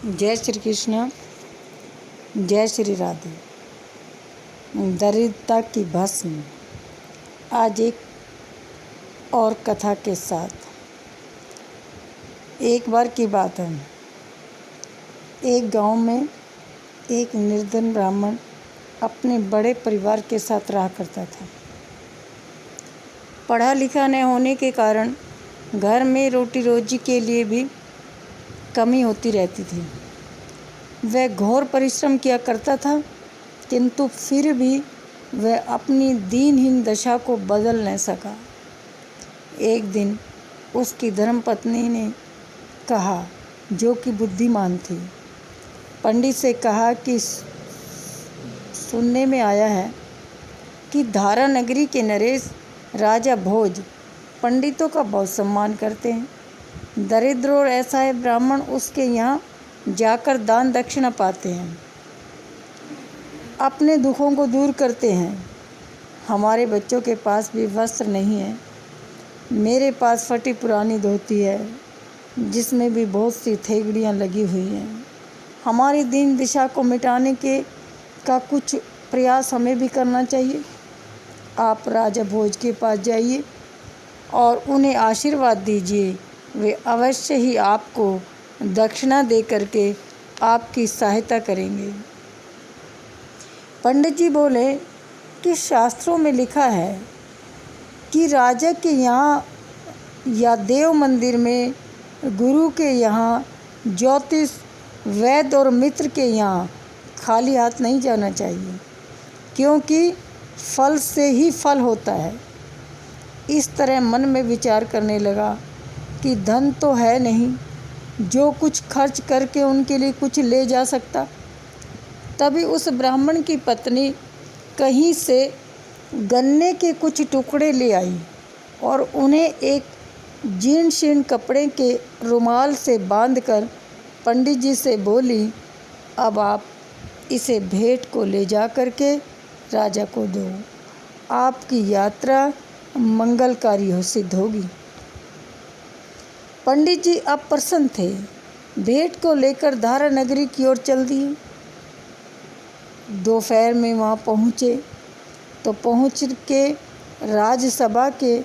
जय श्री कृष्ण, जय श्री राधे। दरिद्रता की भस्म। आज एक और कथा के साथ। एक बार की बात है, एक गांव में एक निर्धन ब्राह्मण अपने बड़े परिवार के साथ रहा करता था। पढ़ा लिखा न होने के कारण घर में रोटी रोजी के लिए भी कमी होती रहती थी। वह घोर परिश्रम किया करता था, किंतु फिर भी वह अपनी दीनहीन दशा को बदल न सका। एक दिन उसकी धर्मपत्नी ने कहा, जो कि बुद्धिमान थी, पंडित से कहा कि सुनने में आया है कि धारा नगरी के नरेश राजा भोज पंडितों का बहुत सम्मान करते हैं। दरिद्र और असहाय ब्राह्मण उसके यहाँ जाकर दान दक्षिणा पाते हैं, अपने दुखों को दूर करते हैं। हमारे बच्चों के पास भी वस्त्र नहीं है। मेरे पास फटी पुरानी धोती है, जिसमें भी बहुत सी थेगड़ियाँ लगी हुई हैं। हमारी दीन दिशा को मिटाने का कुछ प्रयास हमें भी करना चाहिए। आप राजा भोज के पास जाइए और उन्हें आशीर्वाद दीजिए। वे अवश्य ही आपको दक्षिणा दे करके आपकी सहायता करेंगे। पंडित जी बोले कि शास्त्रों में लिखा है कि राजा के यहाँ या देव मंदिर में, गुरु के यहाँ, ज्योतिष, वैद्य और मित्र के यहाँ खाली हाथ नहीं जाना चाहिए, क्योंकि फल से ही फल होता है। इस तरह मन में विचार करने लगा कि धन तो है नहीं जो कुछ खर्च करके उनके लिए कुछ ले जा सकता। तभी उस ब्राह्मण की पत्नी कहीं से गन्ने के कुछ टुकड़े ले आई और उन्हें एक जीर्ण शीर्ण कपड़े के रुमाल से बांधकर पंडित जी से बोली, अब आप इसे भेंट को ले जा करके राजा को दो। आपकी यात्रा मंगलकारी हो सिद्ध होगी। पंडित जी अब प्रसन्न थे। भेंट को लेकर धारा नगरी की ओर चल दिए। दोपहर में वहाँ पहुँचे तो पहुँच के राज्यसभा के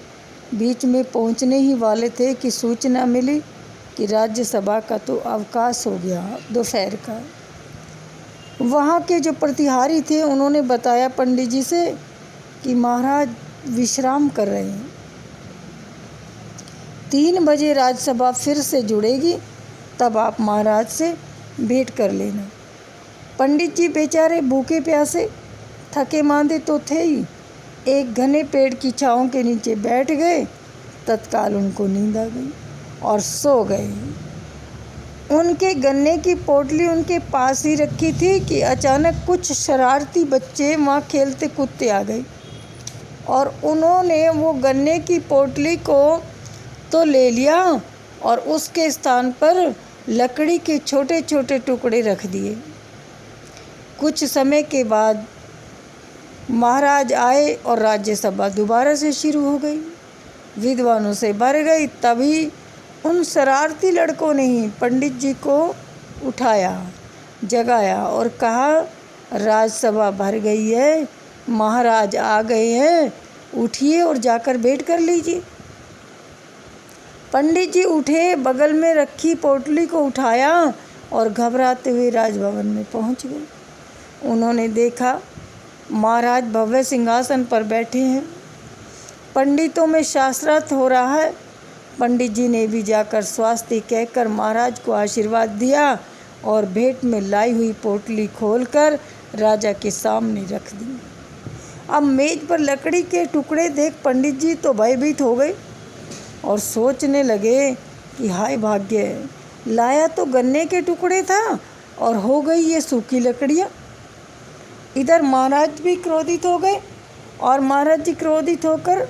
बीच में पहुँचने ही वाले थे कि सूचना मिली कि राज्यसभा का तो अवकाश हो गया दोपहर का। वहाँ के जो प्रतिहारी थे उन्होंने बताया पंडित जी से कि महाराज विश्राम कर रहे हैं, 3 बजे राज्यसभा फिर से जुड़ेगी, तब आप महाराज से भेंट कर लेना। पंडित जी बेचारे भूखे प्यासे थके मांदे तो थे ही, एक घने पेड़ की छाँव के नीचे बैठ गए। तत्काल उनको नींद आ गई और सो गए। उनके गन्ने की पोटली उनके पास ही रखी थी कि अचानक कुछ शरारती बच्चे वहाँ खेलते कूदते आ गए और उन्होंने वो गन्ने की पोटली को तो ले लिया और उसके स्थान पर लकड़ी के छोटे छोटे टुकड़े रख दिए। कुछ समय के बाद महाराज आए और राज्यसभा दोबारा से शुरू हो गई। विद्वानों से भर गई। तभी उन शरारती लड़कों ने ही पंडित जी को उठाया, जगाया और कहा, राज्यसभा भर गई है, महाराज आ गए हैं, उठिए और जाकर भेंट कर लीजिए। पंडित जी उठे, बगल में रखी पोटली को उठाया और घबराते हुए राजभवन में पहुंच गए। उन्होंने देखा महाराज भव्य सिंहासन पर बैठे हैं, पंडितों में शास्त्रार्थ हो रहा है। पंडित जी ने भी जाकर स्वास्ति कहकर महाराज को आशीर्वाद दिया और भेंट में लाई हुई पोटली खोलकर राजा के सामने रख दी। अब मेज पर लकड़ी के टुकड़े देख पंडित जी तो भयभीत हो गए और सोचने लगे कि हाय भाग्य, लाया तो गन्ने के टुकड़े था और हो गई ये सूखी लकड़ियाँ। इधर महाराज भी क्रोधित हो गए और महाराज जी क्रोधित होकर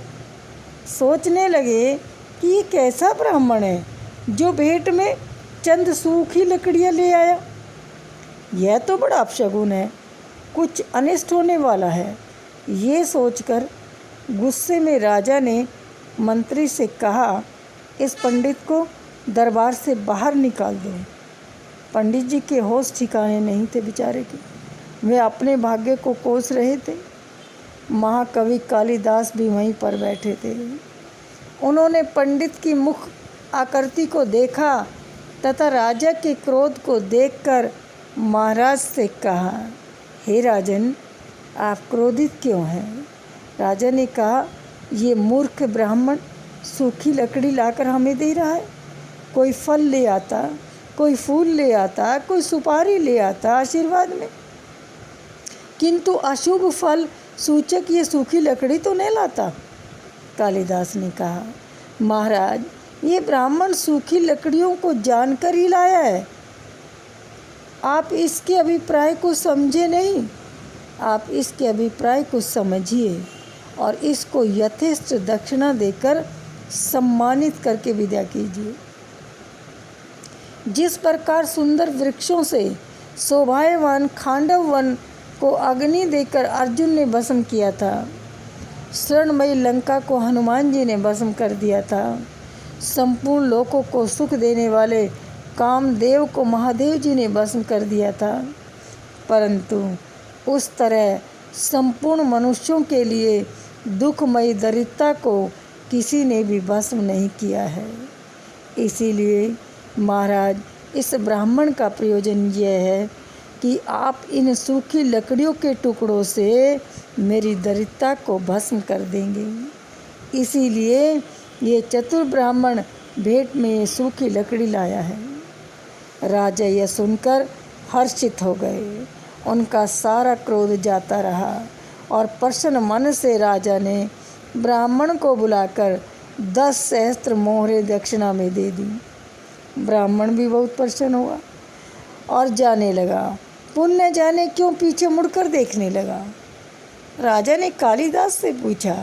सोचने लगे कि ये कैसा ब्राह्मण है जो भेंट में चंद सूखी लकड़ियाँ ले आया। यह तो बड़ा अपशगुन है, कुछ अनिष्ट होने वाला है। ये सोचकर गुस्से में राजा ने मंत्री से कहा, इस पंडित को दरबार से बाहर निकाल दो। पंडित जी के होश ठिकाने नहीं थे बेचारे के। वे अपने भाग्य को कोस रहे थे। महाकवि कालिदास भी वहीं पर बैठे थे। उन्होंने पंडित की मुख आकृति को देखा तथा राजा के क्रोध को देखकर महाराज से कहा, हे राजन, आप क्रोधित क्यों हैं? राजा ने कहा, ये मूर्ख ब्राह्मण सूखी लकड़ी लाकर हमें दे रहा है। कोई फल ले आता, कोई फूल ले आता, कोई सुपारी ले आता आशीर्वाद में, किंतु अशुभ फल सूचक ये सूखी लकड़ी तो नहीं लाता। कालिदास ने कहा, महाराज, ये ब्राह्मण सूखी लकड़ियों को जानकर ही लाया है। आप इसके अभिप्राय को समझे नहीं। आप इसके अभिप्राय को समझिए और इसको यथेष्ट दक्षिणा देकर सम्मानित करके विदा कीजिए। जिस प्रकार सुंदर वृक्षों से शोभायमान खांडव वन को अग्नि देकर अर्जुन ने भस्म किया था, स्वर्णमयी लंका को हनुमान जी ने भस्म कर दिया था, संपूर्ण लोकों को सुख देने वाले कामदेव को महादेव जी ने भस्म कर दिया था, परंतु उस तरह संपूर्ण मनुष्यों के लिए दुखमयी दरिद्रता को किसी ने भी भस्म नहीं किया है। इसीलिए महाराज, इस ब्राह्मण का प्रयोजन यह है कि आप इन सूखी लकड़ियों के टुकड़ों से मेरी दरिद्रता को भस्म कर देंगे। इसीलिए ये चतुर ब्राह्मण भेंट में ये सूखी लकड़ी लाया है। राजा यह सुनकर हर्षित हो गए। उनका सारा क्रोध जाता रहा और प्रसन्न मन से राजा ने ब्राह्मण को बुलाकर 10 सहस्त्र मोहरे दक्षिणा में दे दी। ब्राह्मण भी बहुत प्रसन्न हुआ और जाने लगा। पुण्य जाने क्यों पीछे मुड़कर देखने लगा। राजा ने कालिदास से पूछा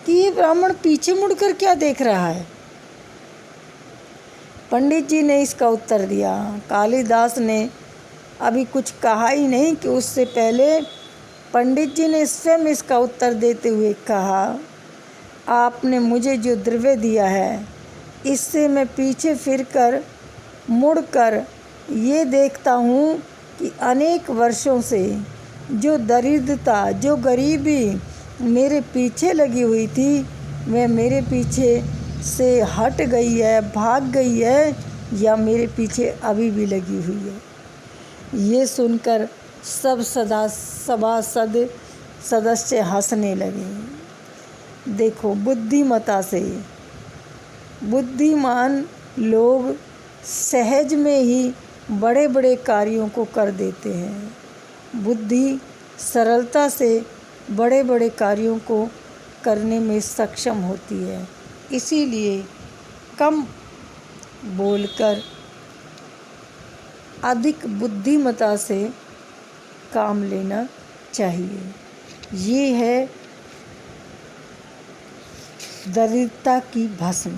कि ये ब्राह्मण पीछे मुड़कर क्या देख रहा है। पंडित जी ने इसका उत्तर दिया। कालिदास ने अभी कुछ कहा ही नहीं कि उससे पहले पंडित जी ने स्वयं इसका उत्तर देते हुए कहा, आपने मुझे जो द्रव्य दिया है, इससे मैं पीछे फिरकर मुड़कर ये देखता हूँ कि अनेक वर्षों से जो दरिद्रता, जो गरीबी मेरे पीछे लगी हुई थी, वह मेरे पीछे से हट गई है, भाग गई है, या मेरे पीछे अभी भी लगी हुई है। ये सुनकर सब सभासद सदस्य हंसने लगे। देखो, बुद्धिमता से बुद्धिमान लोग सहज में ही बड़े बड़े कार्यों को कर देते हैं। बुद्धि सरलता से बड़े बड़े कार्यों को करने में सक्षम होती है। इसीलिए कम बोलकर अधिक बुद्धिमता से काम लेना चाहिए। ये है दरिद्रता की भस्म।